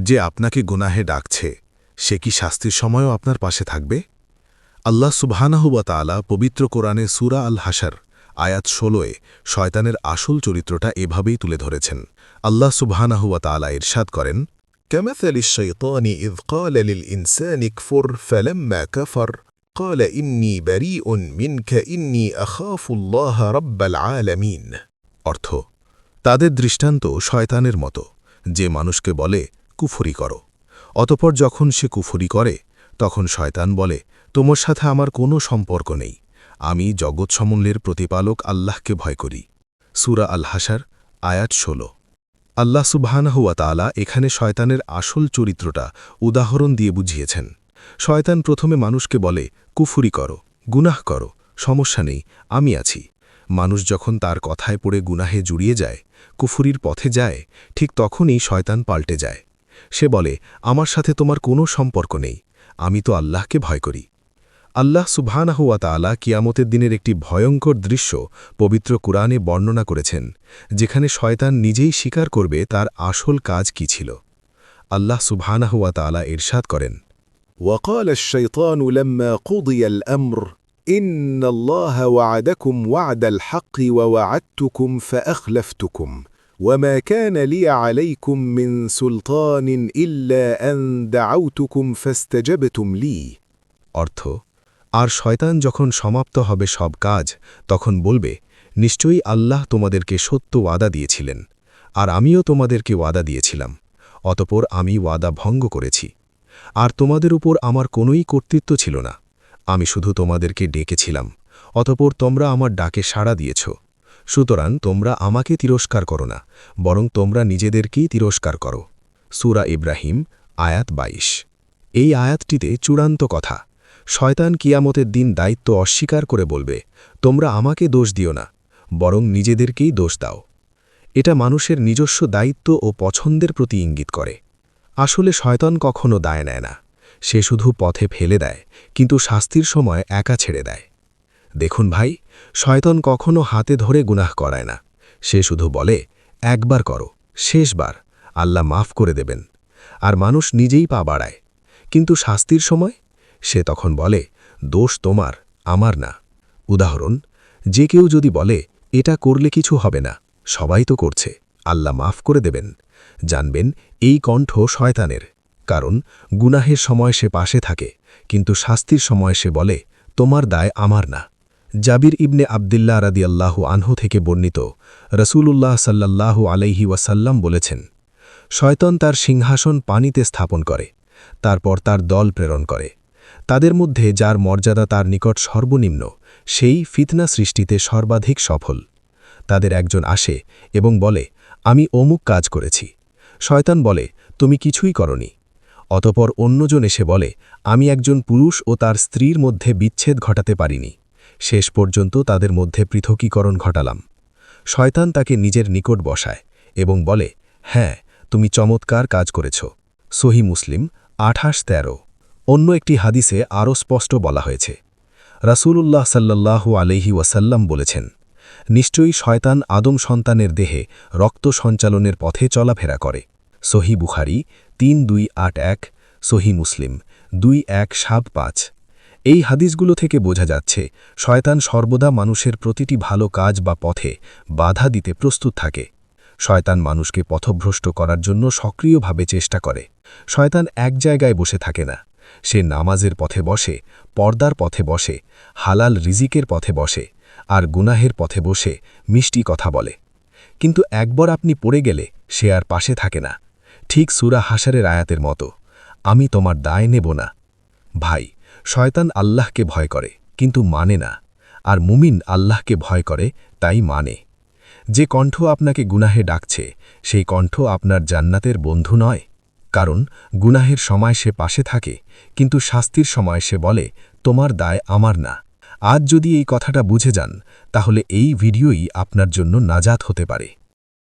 যে আপনাকে গুনাহে ডাকছে সে কি শাস্তির সময়ও আপনার পাশে থাকবে? আল্লাহ সুবহানাহু ওয়া তাআলা পবিত্র কোরআনে সূরা আল হাশর আয়াত 16-এ শয়তানের আসল চরিত্রটা এভাবেই তুলে ধরেছেন। আল্লাহ সুবহানাহু ওয়া তাআলা ইরশাদ করেন, كمثل الشيطان إذ قال للإنسان اكفر فلما كفر قال إني بريء منك إني أخاف الله رب العالمين। অর্থ, তাদের দৃষ্টান্ত শয়তানের মতো, যে মানুষকে বলে কুফরি করো, অতঃপর যখন সে কুফরি করে তখন শয়তান বলে তোমার সাথে আমার কোনো সম্পর্ক নেই, আমি জগৎসমূলের প্রতিপালক আল্লাহকে ভয় করি। সূরা আল হাশর আয়াত 16। আল্লাহ সুবহানাহু ওয়া তাআলা এখানে শয়তানের আসল চরিত্রটা উদাহরণ দিয়ে বুঝিয়েছেন। শয়তান প্রথমে মানুষকে বলে কুফরি করো, গুনাহ করো, সমস্যা নেই, আমি আছি। মানুষ যখন তার কথায় পড়ে গুনাহে জুড়িয়ে যায়, কুফরির পথে যায়, ঠিক তখনই শয়তান পাল্টে যায়। সে বলে আমার সাথে তোমার কোনো সম্পর্ক নেই, আমি তো আল্লাহকে ভয় করি। আল্লাহ সুবহানাহু ওয়া তাআলা কিয়ামতের দিনের একটি ভয়ঙ্কর দৃশ্য পবিত্র কুরআনে বর্ণনা করেছেন, যেখানে শয়তান নিজেই স্বীকার করবে তার আসল কাজ কি ছিল। আল্লাহ সুবহানাহু ওয়া তাআলা ইরশাদ করেন, وقال الشيطان لما قضي الأمر إن الله وعدكم وعد الحق ووعدتكم فأخلفتكم وما كان لي عليكم من سلطان إلا أن دعوتكم فاستجبتم لي। অর্থ, আর শয়তান যখন সমাপ্ত হবে সব কাজ তখন বলবে নিশ্চয়ই আল্লাহ তোমাদেরকে সত্য ওয়াদা দিয়েছিলেন, আর আমিও তোমাদেরকে ওয়াদা দিয়েছিলাম, অতঃপর আমি ওয়াদা ভঙ্গ করেছি। আর তোমাদের উপর আমার কোনোই কর্তৃত্ব ছিল না, আমি শুধু তোমাদেরকে ডেকেছিলাম, অতঃপর তোমরা আমার ডাকে সাড়া দিয়েছ। সুতরাং তোমরা আমাকে তিরস্কার করো না, বরং তোমরা নিজেদেরকেই তিরস্কার করো। সূরা ইব্রাহিম আয়াত 22। এই আয়াতটিতে চূড়ান্ত কথা, শয়তান কিয়ামতের দিন দায়িত্ব অস্বীকার করে বলবে তোমরা আমাকে দোষ দিও না, বরং নিজেদেরকেই দোষ দাও। এটা মানুষের নিজস্ব দায়িত্ব ও পছন্দের প্রতি ইঙ্গিত করে। আসলে শয়তান কখনো দায় নেয় না, সে শুধু পথে ফেলে দেয়, কিন্তু শাস্তির সময় একা ছেড়ে দেয়। দেখুন ভাই, শয়তান কখনো হাতে ধরে গুনাহ করায় না, সে শুধু বলে একবার করো, শেষবার, আল্লাহ মাফ করে দেবেন। আর মানুষ নিজেই পা বাড়ায়, কিন্তু শাস্তির সময় সে তখন বলে দোষ তোমার, আমার না। উদাহরণ, যে কেউ যদি বলে এটা করলে কিছু হবে না, সবাই তো করছে, আল্লাহ মাফ করে দেবেন, জানবেন এই কণ্ঠ শয়তানের। কারণ গুনাহের সময় সে পাশে থাকে, কিন্তু শাস্তির সময় সে বলে তোমার দায় আমার না। জাবির ইবনে আবদুল্লাহ রাদিয়াল্লাহু আনহু থেকে বর্ণিত, রাসূলুল্লাহ সাল্লাল্লাহু আলাইহি ওয়াসাল্লাম বলেছেন, শয়তান তার সিংহাসন পানিতে স্থাপন করে, তারপর তার দল প্রেরণ করে। তাদের মধ্যে যার মর্যাদা তার নিকট সর্বনিম্ন, সেই ফিতনা সৃষ্টিতে সর্বাধিক সফল। তাদের একজন আসে এবং বলে আমি অমুক কাজ করেছি। শয়তান বলে তুমি কিছুই করনি। অতপর অন্যজন এসে বলে আমি একজন পুরুষ ও তার স্ত্রীর মধ্যে বিচ্ছেদ ঘটাতে পারিনি, শেষ পর্যন্ত তাদের মধ্যে পৃথকীকরণ ঘটালাম। শয়তান তাকে নিজের নিকট বসায় এবং বলে হ্যাঁ, তুমি চমৎকার কাজ করেছ। সহিহ মুসলিম 28-13। অন্য একটি হাদিসে আরও স্পষ্ট বলা হয়েছে, রাসূলুল্লাহ সাল্লাল্লাহু আলাইহি ওয়াসাল্লাম বলেছেন, নিশ্চয়ই শয়তান আদম সন্তানের দেহে রক্ত সঞ্চালনের পথে চলাফেরা করে। সহিহ বুখারী 3281, সহিহ মুসলিম 2175। এই হাদিসগুলো থেকে বোঝা যাচ্ছে শয়তান সর্বদা মানুষের প্রতিটি ভালো কাজ বা পথে বাধা দিতে প্রস্তুত থাকে। শয়তান মানুষকে পথভ্রষ্ট করার জন্য সক্রিয়ভাবে চেষ্টা করে। শয়তান এক জায়গায় বসে থাকে না, সে নামাজের পথে বসে, পর্দার পথে বসে, হালাল রিজিকের পথে বসে, আর গুনাহের পথে বসে মিষ্টি কথা বলে। কিন্তু একবার আপনি পড়ে গেলে সে আর পাশে থাকে না, ঠিক সূরা হাশরের আয়াতের মতো, আমি তোমার দায় নেব না। ভাই, শয়তান আল্লাহকে ভয় করে কিন্তু মানে না, আর মুমিন আল্লাহকে ভয় করে তাই মানে। যে কণ্ঠ আপনাকে গুনাহে ডাকছে সেই কণ্ঠ আপনার জান্নাতের বন্ধু নয়, কারণ গুনাহের সময় সে পাশে থাকে, কিন্তু শাস্তির সময় সে বলে তোমার দায় আমার না। আজ যদি এই কথাটা বুঝে যান, তাহলে এই ভিডিওই আপনার জন্য নাজাত হতে পারে।